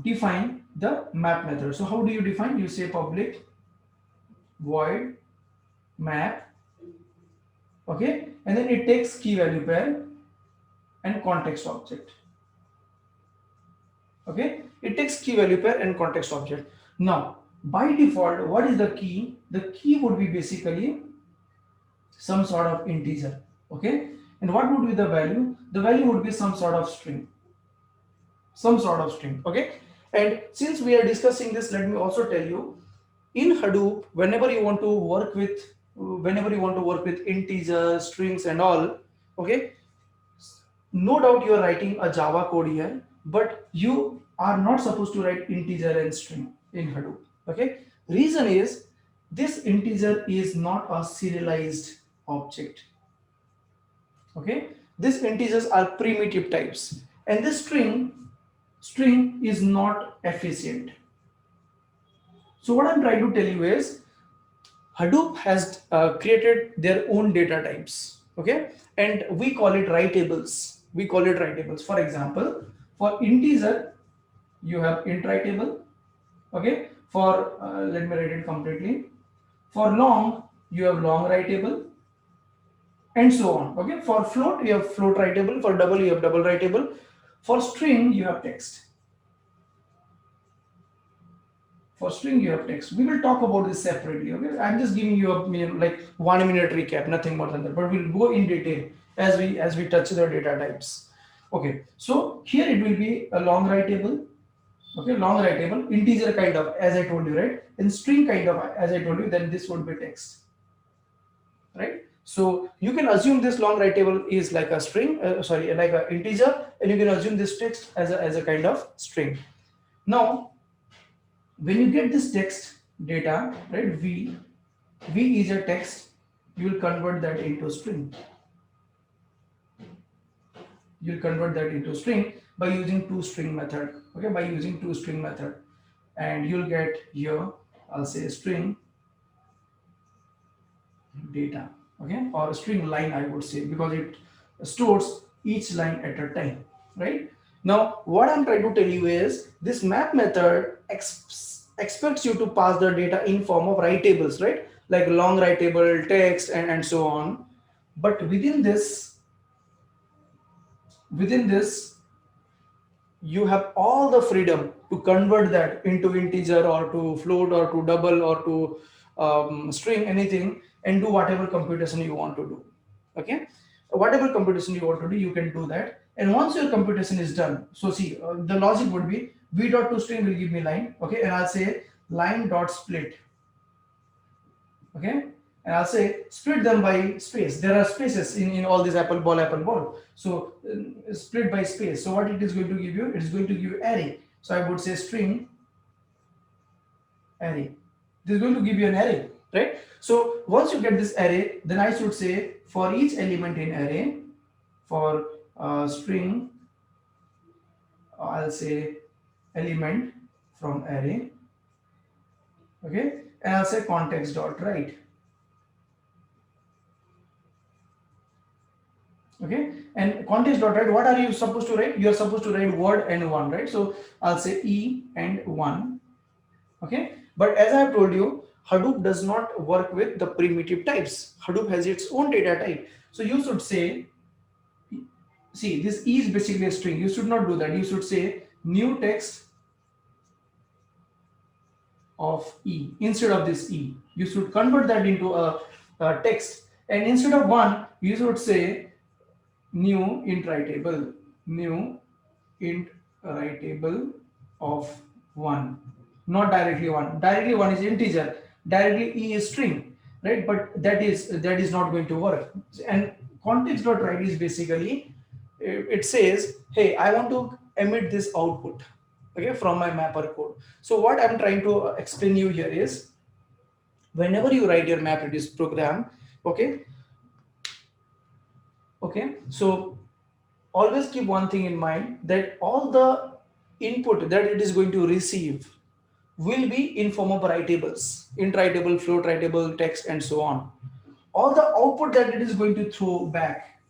define the map method. So how do you define? You say public void map, okay, and then it takes key value pair and context object. Okay, it takes key value pair and context object. Now by default, what is the key? The key would be basically some sort of integer. Okay, and what would be the value? The value would be some sort of string. Okay, and since we are discussing this, let me also tell you, in Hadoop, whenever you want to work with integers, strings and all, okay, no doubt you are writing a Java code here, but you are not supposed to write integer and string in Hadoop. Okay, reason is this integer is not a serialized object. Okay, these integers are primitive types, and this string is not efficient. So what I'm trying to tell you is Hadoop has created their own data types, okay, and we call it writables. We call it writables. For example, for integer you have int writable, okay. For let me write it completely. For long you have long writable, and so on, okay. For float you have float writable, for double you have double writable, for string you have text. For string you have text. We will talk about this separately, okay. I'm just giving you a like 1 minute recap, nothing more than that, but we'll go in detail as we touch the data types. Okay, so here it will be a long writable, okay, long writable, integer kind of, as I told you, right, and string kind of, as I told you, then this would be text, right. So you can assume this long writable is like a string, sorry, like an integer, and you can assume this text as a kind of string. Now when you get this text data, right, v is a text, you will convert that into string. You'll convert that into string by using toString method, okay, by using toString method, and you'll get here, I'll say string data, okay, or string line I would say, because it stores each line at a time, right. Now what I'm trying to tell you is this map method expects you to pass the data in form of writables, right, like long writable, text, and so on. But within this you have all the freedom to convert that into integer or to float or to double or to string, anything, and do whatever computation you want to do, okay. Whatever computation you want to do, you can do that. And once your computation is done, so see, the logic would be v dot toString will give me line, okay, and I'll say line dot split, okay, and I'll say split them by space. There are spaces in all this apple ball. So split by space. So what it is going to give you? It is going to give you array. So I would say string array. This is going to give you an array, right? So once you get this array, then I should say for each element in array, for string, I'll say element from array, okay, and I'll say context dot write. Okay, and context dot write, what are you supposed to write? You are supposed to write word and one, right? So I'll say e and one, okay. But as I have told you, Hadoop does not work with the primitive types. Hadoop has its own data type. So you should say, see, this e is basically a string. You should not do that. You should say new text of e instead of this e. You should convert that into a text, and instead of one, you should say new int writable, new int writable of 1, not directly 1. Directly 1 is integer, directly e is string, right? But that is not going to work. And context.write is basically, it says, hey, I want to emit this output, okay, from my mapper code. So what I'm trying to explain you here is, whenever you write your MapReduce program, okay, so always keep one thing in mind, that all the input that it is going to receive will be in form of writables, int writable, float writable, text, and so on. All the output that it is going to throw back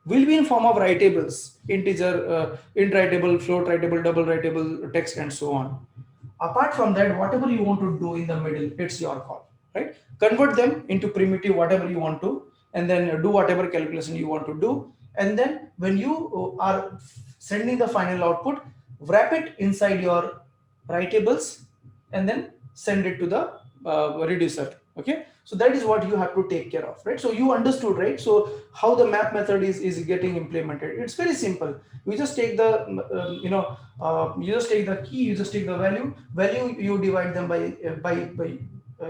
will be in form of writables, integer, int writable, float writable, double writable, text, and so on. Apart from that, whatever you want to do in the middle, it's your call, right? Convert them into primitive, whatever you want to, and then do whatever calculation you want to do. And then when you are sending the final output, wrap it inside your writables and then send it to the reducer, okay. So that is what you have to take care of, right? So you understood, right? So how the map method is getting implemented, it's very simple. You just take the you just take the key, you just take the value, you divide them by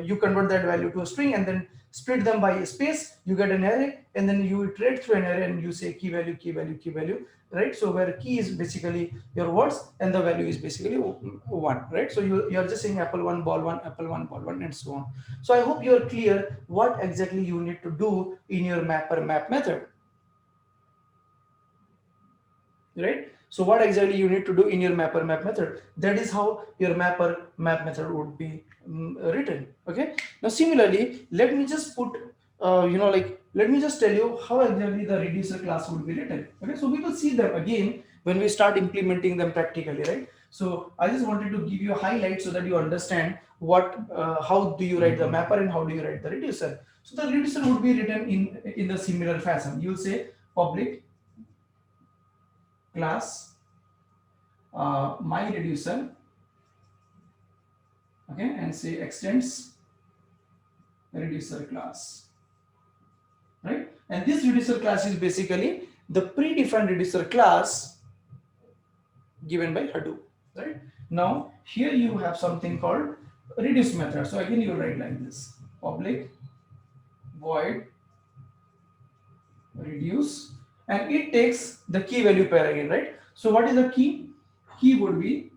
you convert that value to a string, and then split them by a space, you get an array, and then you iterate through an array and you say key value, right? So where key is basically your words and the value is basically 1, right? So you're just saying apple 1 ball 1, apple 1 ball 1, and so on. So I hope you're clear what exactly you need to do in your map method. right? So what exactly you need to do in your mapper map method, that is how your mapper map method would be written. Okay, now similarly, let me just put let me just tell you how exactly the reducer class would be written. Okay, so we will see them again when we start implementing them practically, right? So I just wanted to give you a highlight so that you understand what how do you write the mapper and how do you write the reducer. So the reducer would be written in the similar fashion. You will say public class my reducer, okay, and say extends reducer class, right? And this reducer class is basically the predefined reducer class given by Hadoop, right? Now here you have something called reduce method. So again you write like this: public void reduce, and it takes the key value pair again, right? So what is the key? Key would be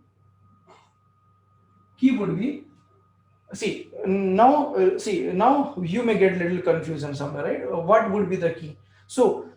see now you may get little confusion somewhere, right? What would be the key? So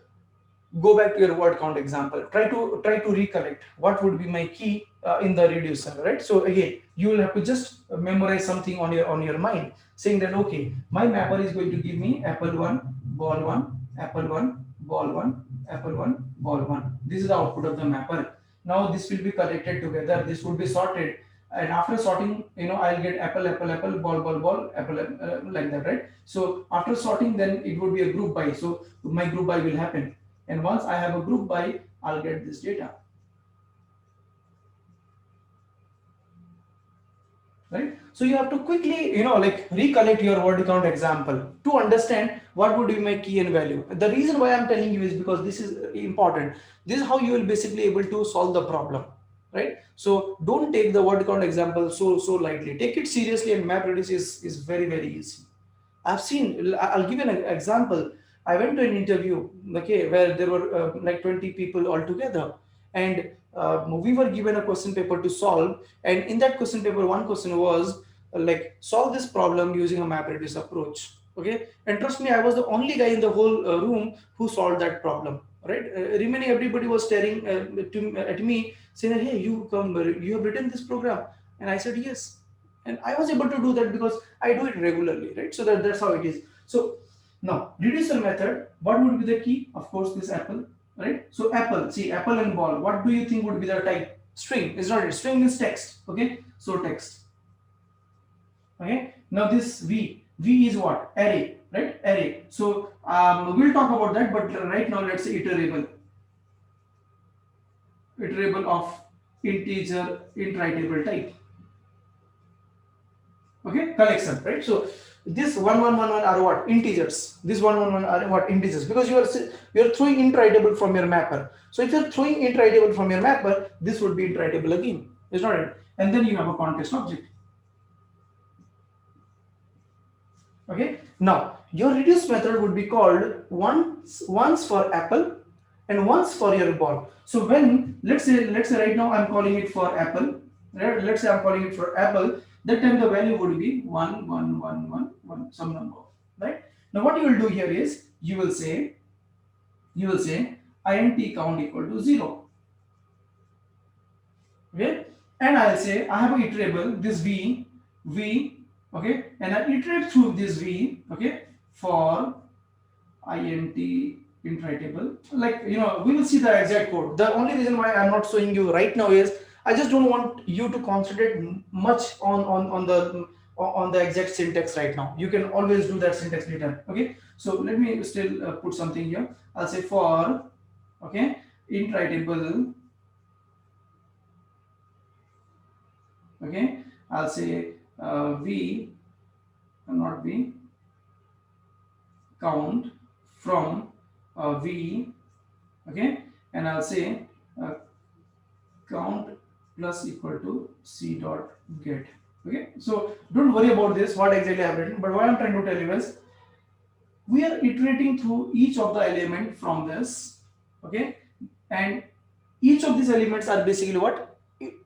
go back to your word count example. Try to recollect what would be my key in the reducer, right? So again, you will have to just memorize something on your mind, saying that okay, my mapper is going to give me apple1 ball1 apple1 ball1 apple1 ball1. This is the output of the mapper. Now this will be collected together. This would be sorted, and after sorting, I'll get apple apple apple ball ball ball apple like that, right? So after sorting, then it would be a group by. So my group by will happen. And once I have a group by, I'll get this data, right? So you have to quickly, recollect your word count example to understand what would be my key and value. The reason why I'm telling you is because this is important. This is how you will basically able to solve the problem, right? So don't take the word count example so lightly. Take it seriously, and MapReduce is very, very easy. I've seen, I'll give you an example. I went to an interview, okay, where there were like 20 people all together, and we were given a question paper to solve. And in that question paper, one question was like, solve this problem using a MapReduce approach. Okay, and trust me, I was the only guy in the whole room who solved that problem. Right, remaining everybody was staring at me, saying, "Hey, you have written this program," and I said yes. And I was able to do that because I do it regularly, right? So that's how it is. So now reducer method, what would be the key? Of course, this apple, right? So apple, see, apple and ball, what do you think would be the type? String, is not it? String is text, okay? So text, okay? Now this v is what? Array, right? Array. So we'll talk about that, but right now let's say iterable of integer int writable type. Okay, collection, right? So this 1111 are what? Integers. This 111 are what? Integers, because you are throwing int writable from your mapper. So if you're throwing int writable from your mapper, this would be int writable again, is not it? And then you have a context object. Okay, now your reduce method would be called once for apple and once for your ball. So when let's say right now I'm calling it for apple, right? Let's say I'm calling it for apple. That time the value would be 1 1 1 1 1, some number, right? Now what you will do here is you will say int count equal to 0, okay? And I'll say I have an iterable, this v, okay, and I iterate through this v, okay, for int writable. Like, we will see the exact code. The only reason why I'm not showing you right now is I just don't want you to concentrate much on the exact syntax right now. You can always do that syntax later. Okay, so let me still put something here. I'll say for, okay, int writable, okay, I'll say v, not v, count from v, okay, and I'll say count plus equal to c dot get. Okay, so don't worry about this, what exactly I've written, but what I'm trying to tell you is we are iterating through each of the element from this, okay, and each of these elements are basically what?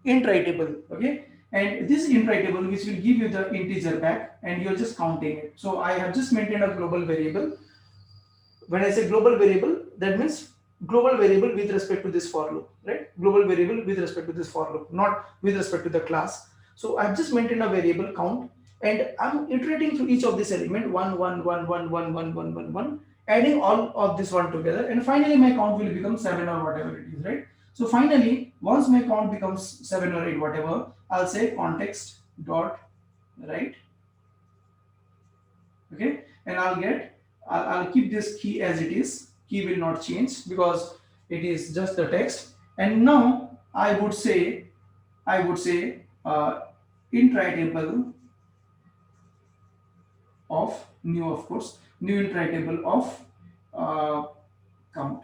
Int writable, okay, and this int writable which will give you the integer back, and you're just counting it. So I have just maintained a global variable. When I say global variable, that means global variable with respect to this for loop, right? Global variable with respect to this for loop, not with respect to the class. So I've just maintained a variable count, and I'm iterating through each of this element, 1 1 1 1 1 1 1 1 1, adding all of this one together, and finally my count will become 7 or whatever it is, right? So finally, once my count becomes 7 or 8, whatever, I'll say context dot write, okay, and I'll keep this key as it is. Key will not change because it is just the text. And now I would say int table of new, of course, new int table of count,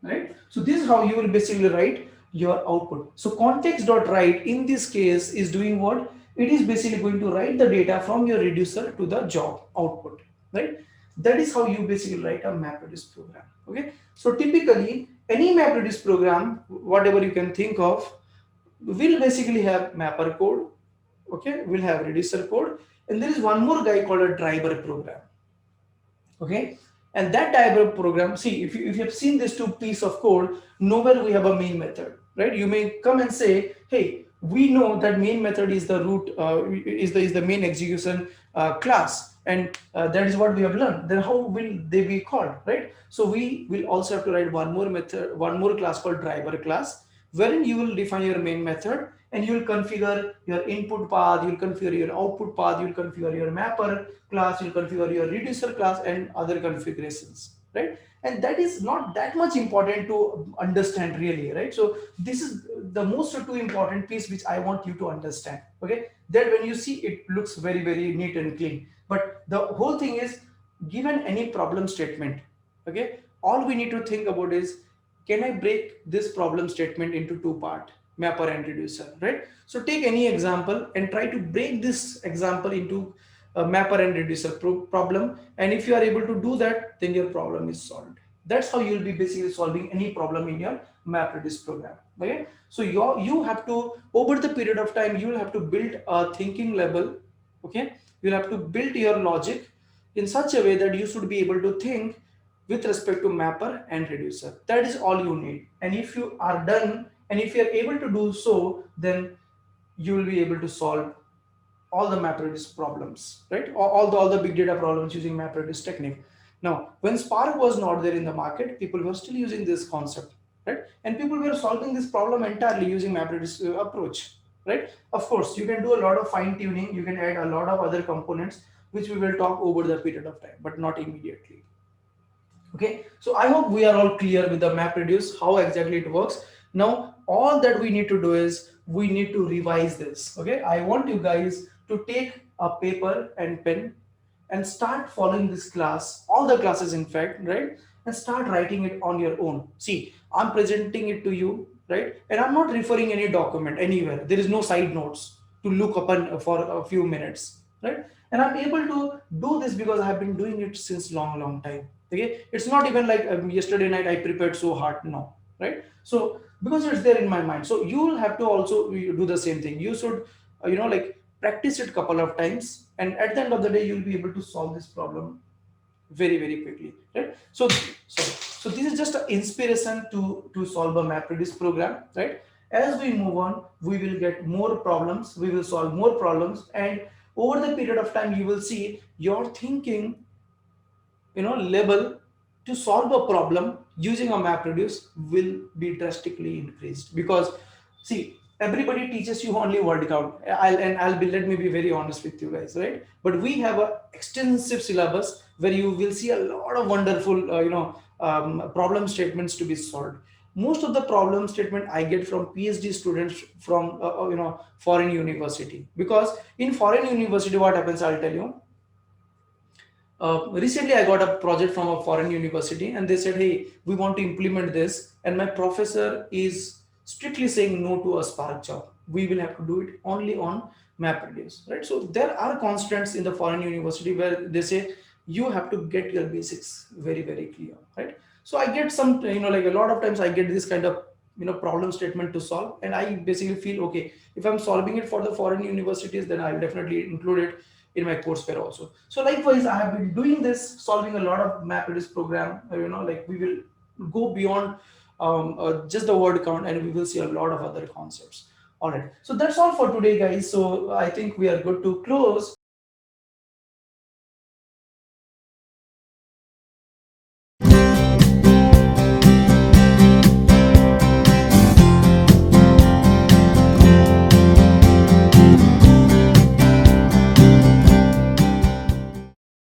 right? So this is how you will basically write your output. So context.write in this case is doing what? It is basically going to write the data from your reducer to the job output, right? That is how you basically write a MapReduce program. Okay, so typically any MapReduce program, whatever you can think of, will basically have mapper code, okay, will have reducer code, and there is one more guy called a driver program. Okay, and that driver program, see, if you have seen these two pieces of code, nowhere we have a main method, right? You may come and say, hey, we know that main method is the root, is the main execution class, and that is what we have learned. Then how will they be called, right? So we will also have to write one more method, one more class called driver class, wherein you will define your main method, and you will configure your input path, you will configure your output path, you will configure your mapper class, you will configure your reducer class, and other configurations, right? And that is not that much important to understand really, right? So this is the most two important piece which I want you to understand, okay? That when you see it looks very, very neat and clean, but the whole thing is, given any problem statement, okay, all we need to think about is, can I break this problem statement into two parts, mapper and reducer, right? So take any example and try to break this example into a mapper and reducer problem, and if you are able to do that, then your problem is solved. That's how you'll be basically solving any problem in your MapReduce program. Okay, so you have to, over the period of time, you will have to build a thinking level. Okay, you'll have to build your logic in such a way that you should be able to think with respect to mapper and reducer. That is all you need. And if you are done, and if you are able to do so, then you will be able to solve all the MapReduce problems, right? All the big data problems using MapReduce technique. Now, when Spark was not there in the market, people were still using this concept, right? And people were solving this problem entirely using MapReduce approach, right? Of course, you can do a lot of fine tuning. You can add a lot of other components, which we will talk over the period of time, but not immediately. Okay, so I hope we are all clear with the MapReduce, how exactly it works. Now, all that we need to do is we need to revise this. Okay, I want you guys to take a paper and pen and start following this class, all the classes in fact, right? And start writing it on your own. See, I'm presenting it to you, right? And I'm not referring any document anywhere. There is no side notes to look upon for a few minutes, right? And I'm able to do this because I have been doing it since long time. Okay, it's not even like yesterday night I prepared so hard, no, right? So because it's there in my mind, so you will have to also do the same thing. You should like practice it a couple of times, and at the end of the day you'll be able to solve this problem very quickly, right? So this is just an inspiration to solve a MapReduce program, right? As we move on, we will get more problems, we will solve more problems, and over the period of time you will see your thinking level to solve a problem using a MapReduce will be drastically increased. Because see, everybody teaches you only word count. Let me be very honest with you guys, right? But we have a extensive syllabus where you will see a lot of wonderful problem statements to be solved. Most of the problem statement I get from PhD students from foreign university, because in foreign university what happens, I'll tell you. Recently I got a project from a foreign university, and they said, hey, we want to implement this, and my professor is strictly saying no to a Spark job. We will have to do it only on MapReduce, right? So there are constraints in the foreign university where they say you have to get your basics very clear, right? So I get some like a lot of times I get this kind of problem statement to solve, and I basically feel, okay, if I'm solving it for the foreign universities, then I'll definitely include it in my courseware also. So likewise, I have been doing this, solving a lot of MapReduce program. Like we will go beyond just the word count, and we will see a lot of other concepts. All right, so that's all for today, guys. So I think we are good to close.